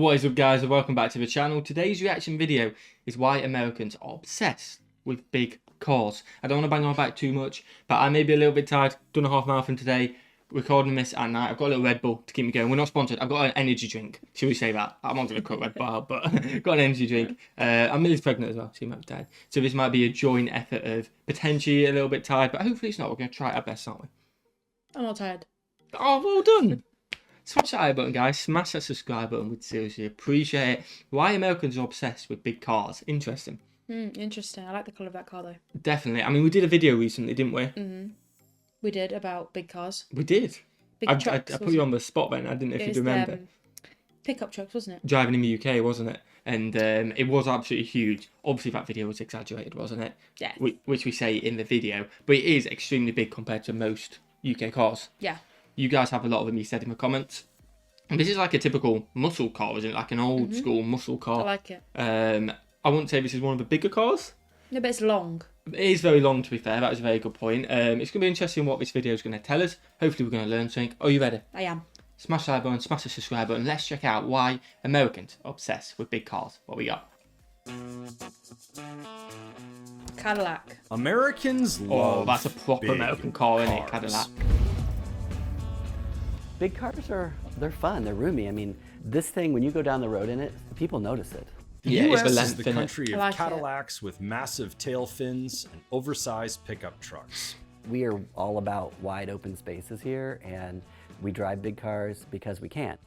What is up, guys, and welcome back to the channel. Today's reaction video is why Americans are obsessed with big cars. I don't want to bang on about too much, but I may be a little bit tired. Done a half marathon today, recording this at night. I've got a little Red Bull to keep me going. We're not sponsored. I've got an energy drink. Should we say that? I'm not going to cut Red Bull out, but got an energy drink. I'm Millie's pregnant as well, so you might be tired. So this might be a joint effort of potentially a little bit tired, but hopefully it's not. We're going to try our best, aren't we? I'm not tired. Oh, well done. Smash that like button, guys. Smash that subscribe button. We'd seriously appreciate it. Why Americans are obsessed with big cars. Interesting. Interesting. I like the colour of that car, though. Definitely. I mean, we did a video recently, didn't we? We did, about big cars. We did. Big trucks. I put you on the spot then. I didn't know if you remember. Pickup trucks, wasn't it? Driving in the UK, wasn't it? And it was absolutely huge. Obviously, that video was exaggerated, wasn't it? Yeah. Which we say in the video. But it is extremely big compared to most UK cars. Yeah. You guys have a lot of them, you said in the comments. And this is like a typical muscle car, isn't it? Like an old school muscle car. I like it. I wouldn't say this is one of the bigger cars. No, but it's long. It is very long, to be fair. That was a very good point. It's going to be interesting what this video is going to tell us. Hopefully we're going to learn something. Are you ready? I am. Smash the like button, smash the subscribe button. Let's check out why Americans are obsessed with big cars. What we got? Cadillac. Americans love that's a proper American car, isn't it? cars. Cadillac. Big cars they're fun, they're roomy. I mean, this thing, when you go down the road in it, people notice it. The Yeah, US it's the is length, the innit? country I of like it. Cadillacs with massive tail fins and oversized pickup trucks. We are all about wide open spaces here, and we drive big cars because we can.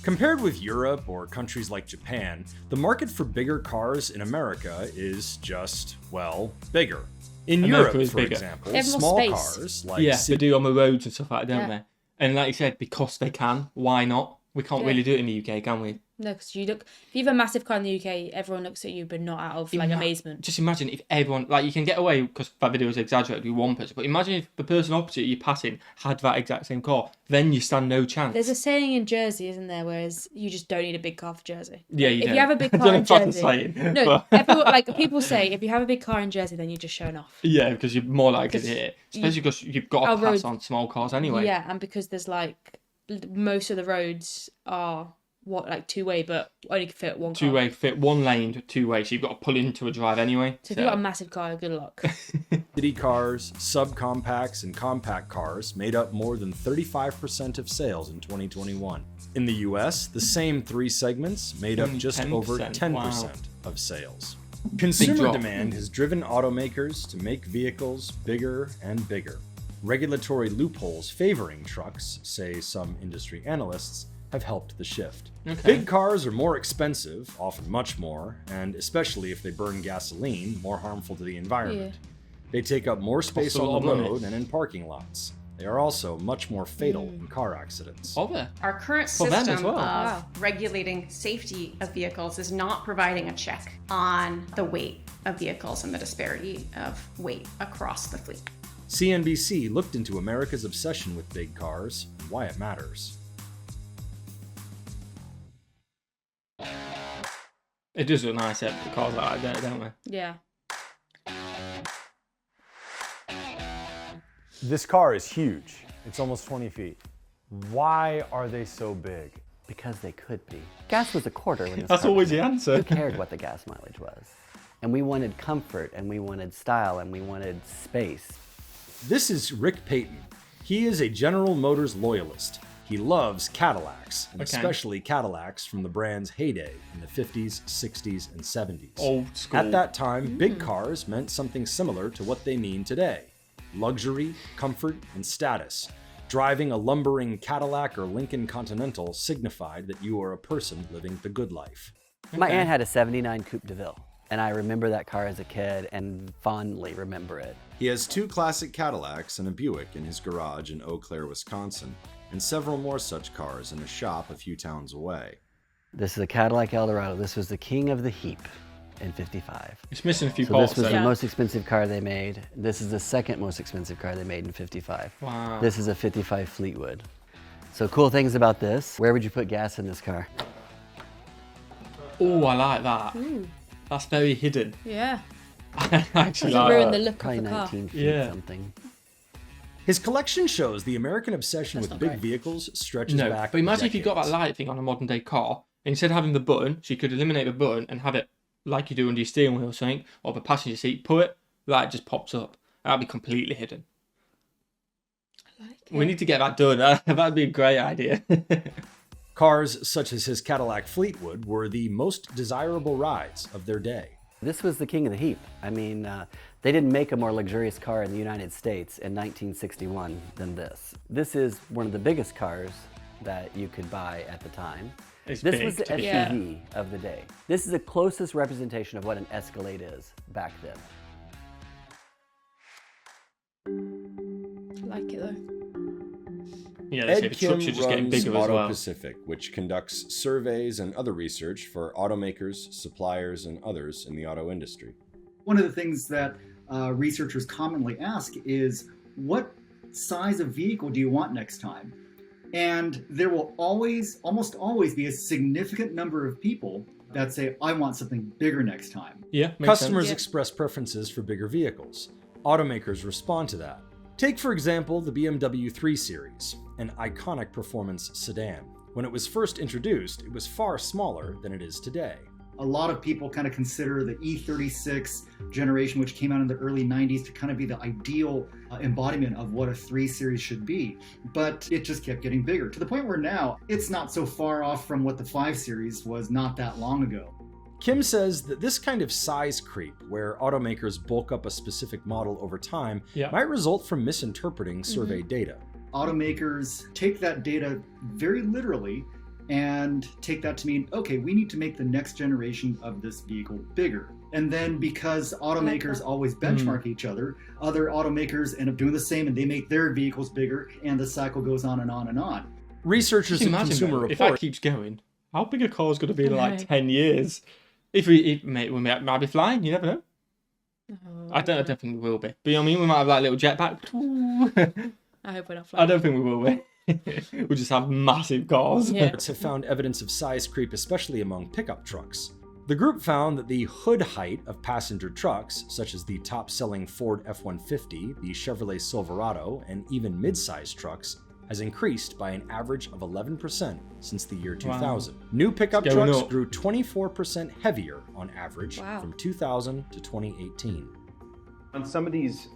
Compared with Europe or countries like Japan, the market for bigger cars in America is just, well, bigger. In America Europe, is for bigger. example, They have more small space. cars like Yeah, they do on the roads and stuff like that, don't Yeah. they? And like you said, because they can, why not? We can't really do it in the UK, can we? No, because if you have a massive car in the UK, everyone looks at you, but not out of like amazement. Just imagine if everyone, like, you can get away because that video is exaggerated with one person, but imagine if the person opposite you passing had that exact same car, then you stand no chance. There's a saying in Jersey, isn't there? Whereas you just don't need a big car for Jersey. Yeah, you If don't. you have a big I car don't know in if that's a Jersey, saying, no, but- everyone, like people say, if you have a big car in Jersey, then you're just showing off. Yeah, because you're more likely to hit it. Especially because you've got to Our pass roads- on small cars anyway. Yeah, and because there's like most of the roads are like two-way, but only can fit one car. Two-way, fit one lane, two-way, so you've got to pull into a drive anyway. So if you've got a massive car, good luck. city cars, subcompacts, and compact cars made up more than 35% of sales in 2021. In the US, the same three segments made up just 10%, over 10% wow. of sales. Consumer drop. demand has driven automakers to make vehicles bigger and bigger. Regulatory loopholes favoring trucks, say some industry analysts, have helped the shift. Okay. Big cars are more expensive, often much more, and especially if they burn gasoline, more harmful to the environment. They take up more space a lot on the of money. road and in parking lots. They are also much more fatal in car accidents. Oh, there. Our current For them as system well. of Wow. regulating safety of vehicles is not providing a check on the weight of vehicles and the disparity of weight across the fleet. CNBC looked into America's obsession with big cars and why it matters. It does look nice, the cars like that, don't they? Yeah. This car is huge. It's almost 20 feet. Why are they so big? Because they could be. Gas was a quarter when this That's car always came the out. answer. Who cared what the gas mileage was? And we wanted comfort, and we wanted style, and we wanted space. This is Rick Payton. He is a General Motors loyalist. He loves Cadillacs, and Okay. especially Cadillacs from the brand's heyday in the 50s, 60s, and 70s. Old school. At that time, big cars meant something similar to what they mean today. Luxury, comfort, and status. Driving a lumbering Cadillac or Lincoln Continental signified that you are a person living the good life. My aunt had a 79 Coupe de Ville, and I remember that car as a kid and fondly remember it. He has two classic Cadillacs and a Buick in his garage in Eau Claire, Wisconsin, and several more such cars in a shop a few towns away. This is a Cadillac Eldorado. This was the king of the heap in '55. It's missing a few So parts, this was though. the most expensive car they made. This is the second most expensive car they made in '55. Wow. This is a '55 Fleetwood. So cool things about this. Where would you put gas in this car? Oh, I like that. That's very hidden. Yeah. I actually Doesn't like ruin that. the look Probably of the car. 19 feet Yeah. something. His collection shows the American obsession That's with not big great. vehicles stretches No, back but imagine if you got that decades. light thing on a modern day car, Instead of having the button, she could eliminate the button and have it like you do under your steering wheel or something, or the passenger seat, pull it, that just pops up. That'll be completely hidden. I like it. We need to get that done. That'd be a great idea. Cars such as his Cadillac Fleetwood were the most desirable rides of their day. This was the king of the heap. I mean, they didn't make a more luxurious car in the United States in 1961 than this. This is one of the biggest cars that you could buy at the time. It's This big, was the to be SUV of the day. This is the closest representation of what an Escalade is back then. I like it though. Yeah, they say Ed the Kim trucks are just getting runs bigger as Auto well. Pacific, which conducts surveys and other research for automakers, suppliers, and others in the auto industry. One of the things that researchers commonly ask is, what size of vehicle do you want next time? And there will almost always be a significant number of people that say, I want something bigger next time. Yeah, makes Customers sense. express preferences for bigger vehicles. Automakers respond to that. Take, for example, the BMW 3 Series, an iconic performance sedan. When it was first introduced, it was far smaller than it is today. A lot of people kind of consider the E36 generation, which came out in the early 90s, to kind of be the ideal embodiment of what a 3 Series should be. But it just kept getting bigger, to the point where now it's not so far off from what the 5 Series was not that long ago. Kim says that this kind of size creep, where automakers bulk up a specific model over time, Yeah. might result from misinterpreting survey data. Automakers take that data very literally and take that to mean, okay, we need to make the next generation of this vehicle bigger. And then because automakers always benchmark each other automakers end up doing the same and they make their vehicles bigger, and the cycle goes on and on and on. Researchers Just at imagine, Consumer though, if that Report keeps going, how big a car is going to be in like Right. 10 years? We might be flying, you never know. I definitely will be. But you know what I mean? We might have like little jetpack. I hope we're not I flying. don't think we will be. We'll just have massive cars. Yeah. have found evidence of size creep, especially among pickup trucks. The group found that the hood height of passenger trucks, such as the top-selling Ford F-150, the Chevrolet Silverado, and even mid-sized trucks, has increased by an average of 11% since the year 2000. New pickup It's going trucks up. grew 24% heavier on average Wow. from 2000 to 2018. On some of these,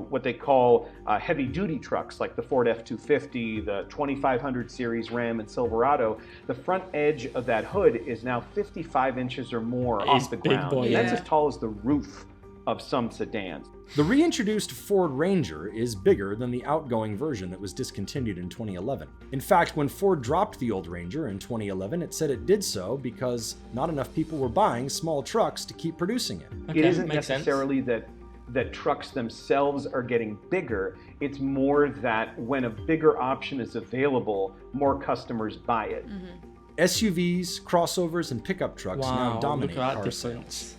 what they call heavy duty trucks, like the Ford F-250, the 2500 series Ram and Silverado, the front edge of that hood is now 55 inches or more It is off the big, ground. boy, And yeah. that's as tall as the roof of some sedans. The reintroduced Ford Ranger is bigger than the outgoing version that was discontinued in 2011. In fact, when Ford dropped the old Ranger in 2011, it said it did so because not enough people were buying small trucks to keep producing it. Okay, It isn't makes sense. necessarily that trucks themselves are getting bigger. It's more that when a bigger option is available, more customers buy it. SUVs, crossovers, and pickup trucks now Wow, dominate look at that car difference. sales.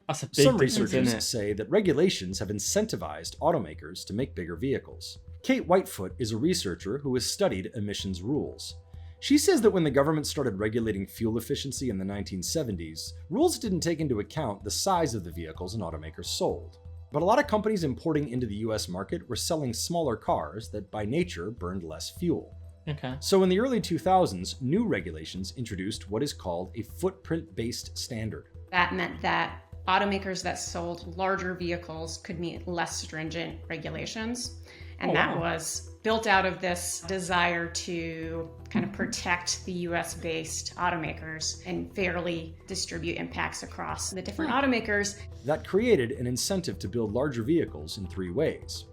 That's a big Some difference, researchers isn't it? say that regulations have incentivized automakers to make bigger vehicles. Kate Whitefoot is a researcher who has studied emissions rules. She says that when the government started regulating fuel efficiency in the 1970s, rules didn't take into account the size of the vehicles an automaker sold. But a lot of companies importing into the US market were selling smaller cars that by nature burned less fuel. Okay. So in the early 2000s, new regulations introduced what is called a footprint-based standard. That meant that automakers that sold larger vehicles could meet less stringent regulations. And Oh, that wow. was built out of this desire to kind of protect the US-based automakers and fairly distribute impacts across the different automakers. That created an incentive to build larger vehicles in three ways.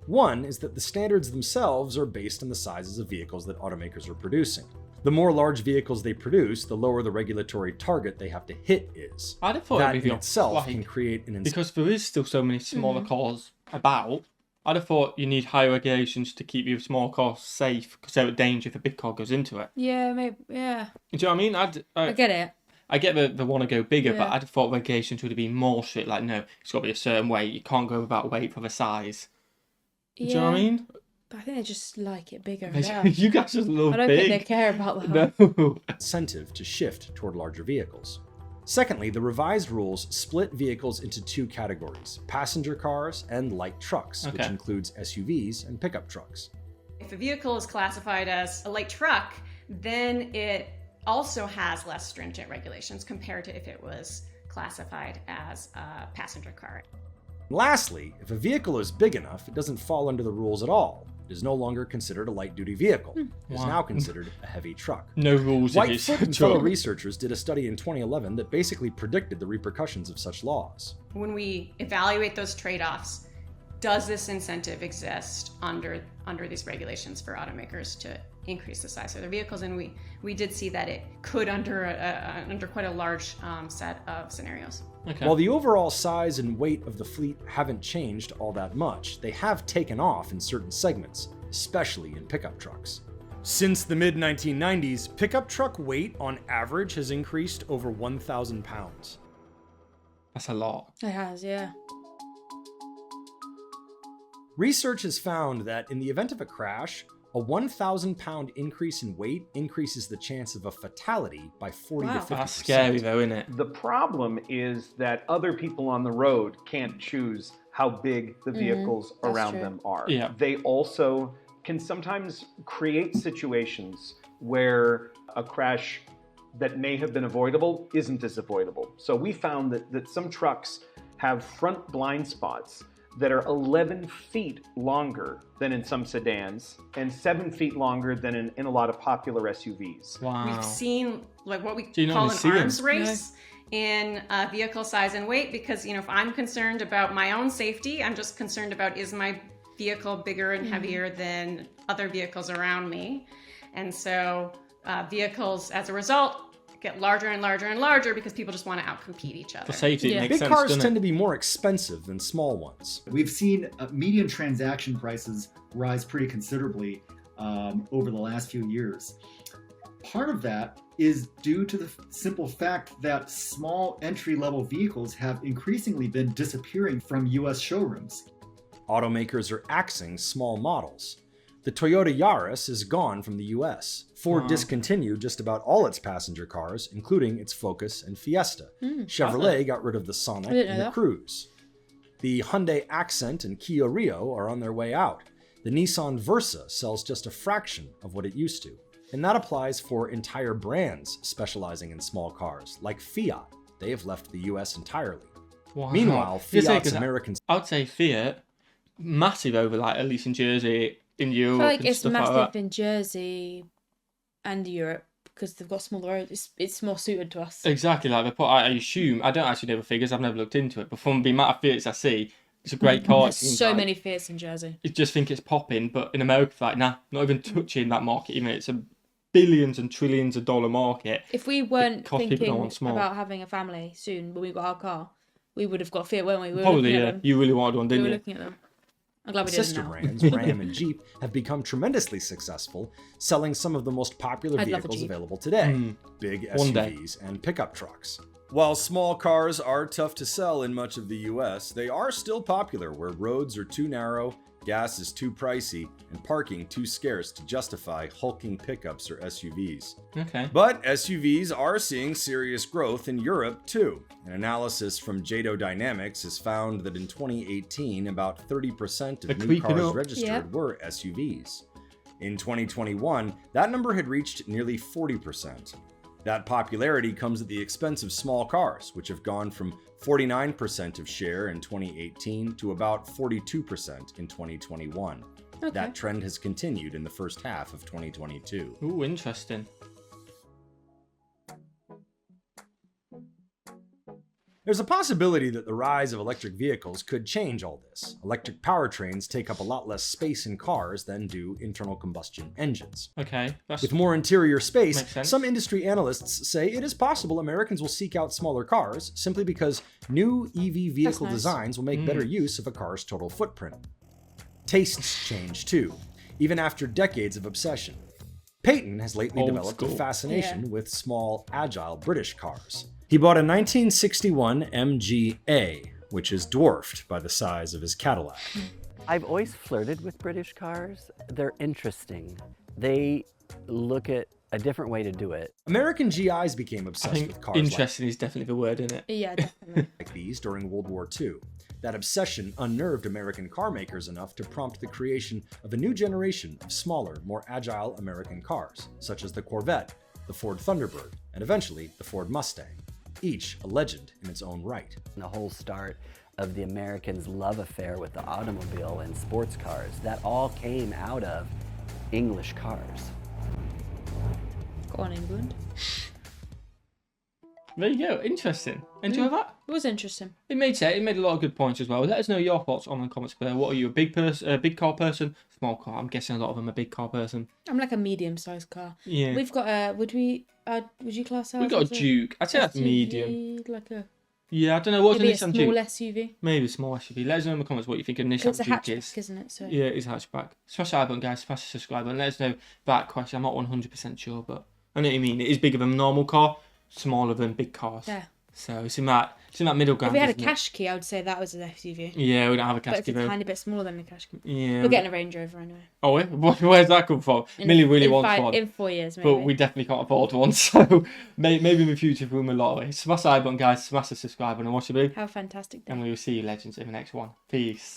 One is that the standards themselves are based on the sizes of vehicles that automakers are producing. The more large vehicles they produce, the lower the regulatory target they have to hit is. I'd have thought That it'd be in itself like, can create an incentive. because there is still so many smaller cars about. I'd have thought you need higher regulations to keep your small cars safe, because they're a danger if a big car goes into it. Yeah, maybe. Yeah, Do you know what I mean? I get it. I get they want to go bigger, but Yeah. I'd have thought regulations would have been more strict. Like, no, it's got to be a certain weight. You can't go without weight for the size. Do you know what I mean? But I think they just like it bigger and better. You guys just love I don't big. think they care about that. No. incentive to shift toward larger vehicles. Secondly, the revised rules split vehicles into two categories: passenger cars and light trucks, which Okay. includes SUVs and pickup trucks. If a vehicle is classified as a light truck, then it also has less stringent regulations compared to if it was classified as a passenger car. Lastly, if a vehicle is big enough, it doesn't fall under the rules at all. It is no longer considered a light-duty vehicle. It is Wow. now considered a heavy truck. No rules if it's Whitefoot a and fellow truck. researchers did a study in 2011 that basically predicted the repercussions of such laws. When we evaluate those trade-offs, does this incentive exist under these regulations for automakers to increase the size of their vehicles? And we did see that it could under quite a large set of scenarios. Okay. While the overall size and weight of the fleet haven't changed all that much, they have taken off in certain segments, especially in pickup trucks. Since the mid-1990s, pickup truck weight on average has increased over 1,000 pounds. That's a lot. It has, yeah. Research has found that in the event of a crash, a 1,000-pound increase in weight increases the chance of a fatality by 40 to Wow. 50%. That's scary though, isn't it? The problem is that other people on the road can't choose how big the vehicles that's around true. them are. Yeah. They also can sometimes create situations where a crash that may have been avoidable isn't as avoidable. So we found that some trucks have front blind spots that are 11 feet longer than in some sedans and 7 feet longer than in a lot of popular SUVs. Wow. We've seen like what we you call normally an see 'em? arms race in vehicle size and weight, because if I'm concerned about my own safety, I'm just concerned about, is my vehicle bigger and heavier than other vehicles around me? And so vehicles, as a result, get larger and larger and larger because people just want to outcompete each other. For safety, it Yeah. makes Big sense, cars doesn't tend it? to be more expensive than small ones. We've seen median transaction prices rise pretty considerably over the last few years. Part of that is due to the simple fact that small entry-level vehicles have increasingly been disappearing from US showrooms. Automakers are axing small models. The Toyota Yaris is gone from the US. Ford Wow. discontinued just about all its passenger cars, including its Focus and Fiesta. Chevrolet got rid of the Sonic I didn't and know the that. Cruze. The Hyundai Accent and Kia Rio are on their way out. The Nissan Versa sells just a fraction of what it used to. And that applies for entire brands specializing in small cars, like Fiat. They have left the US entirely. Wow. Meanwhile, Just say, Fiat's 'cause American I would say Fiat, massive over, like, at least in Jersey, in I Europe feel like and it's stuff massive like that. in Jersey and Europe because they've got smaller roads. It's more suited to us. Exactly, like they put. I assume, I don't actually know the figures. I've never looked into it, but from the amount of Fiats I see, it's a great car. It There's seems so like. many Fiats in Jersey. You just think it's popping, but in America, like, nah, not even touching that market. Even it's a billions and trillions of dollar market. If we weren't cost people thinking don't want small. about having a family soon when we got our car, we would have got a Fiat, weren't we? We were Probably, looking at yeah. them. You really wanted one, We didn't were you? looking at them. I'm glad we didn't Sister now. brands, Ram and Jeep, have become tremendously successful, selling some of the most popular I'd love a vehicles Jeep. available today, big One day. SUVs and pickup trucks. While small cars are tough to sell in much of the US, they are still popular where roads are too narrow, gas is too pricey, and parking too scarce to justify hulking pickups or SUVs. Okay. But SUVs are seeing serious growth in Europe too. An analysis from Jado Dynamics has found that in 2018, about 30% They're of new creeping cars up. registered Yep. were SUVs. In 2021, that number had reached nearly 40%. That popularity comes at the expense of small cars, which have gone from 49% of share in 2018 to about 42% in 2021. Okay. That trend has continued in the first half of 2022. Ooh, interesting. There's a possibility that the rise of electric vehicles could change all this. Electric powertrains take up a lot less space in cars than do internal combustion engines. Okay. That's With more interior space, Makes sense. some industry analysts say it is possible Americans will seek out smaller cars simply because new EV vehicle nice. designs will make better use of a car's total footprint. Tastes change too, even after decades of obsession. Peyton has lately Old developed a school. fascination with small, agile British cars. He bought a 1961 MG-A, which is dwarfed by the size of his Cadillac. I've always flirted with British cars. They're interesting. They look at a different way to do it. American GIs became I obsessed think with cars interesting is definitely the word, isn't it? Yeah, definitely. like these during World War II. That obsession unnerved American car makers enough to prompt the creation of a new generation of smaller, more agile American cars, such as the Corvette, the Ford Thunderbird, and eventually the Ford Mustang, each a legend in its own right. The whole start of the Americans' love affair with the automobile and sports cars, that all came out of English cars. Go on, England. There you go. Interesting. Enjoy that? It was interesting. It made a lot of good points as well. Let us know your thoughts on the comments below. What are you, a big car person, small car? I'm guessing a lot of them are big car person. I'm like a medium-sized car. Yeah. We've got a. Would you class ours? We've got a as Duke. I'd say that's SUV, medium. Like a. Yeah, I don't know. What's a Maybe a Nissan small Duke? SUV. Maybe a small SUV. Let us know in the comments what you think of Nissan It's a Duke hatchback, is. isn't it? So. Yeah, it is a hatchback. Smash the like button, guys. Smash the subscribe button. Let us know that question. I'm not 100% sure, but I know what you mean. It is bigger than a normal car, smaller than big cars. Yeah. So it's in that middle ground. If we had a isn't it? cash key, I would say that was an SUV. Yeah, we don't have a But cash it's key a though. tiny bit smaller than a cash key. Yeah. We're getting a Range Rover anyway. Oh, where's that come from? Millie really wants one. In 4 years, maybe. But we definitely can't afford one, so maybe in the future if we win a lottery. Smash the like button, guys. Smash the subscribe button and watch the video. Have a fantastic day. And we will see you legends in the next one. Peace.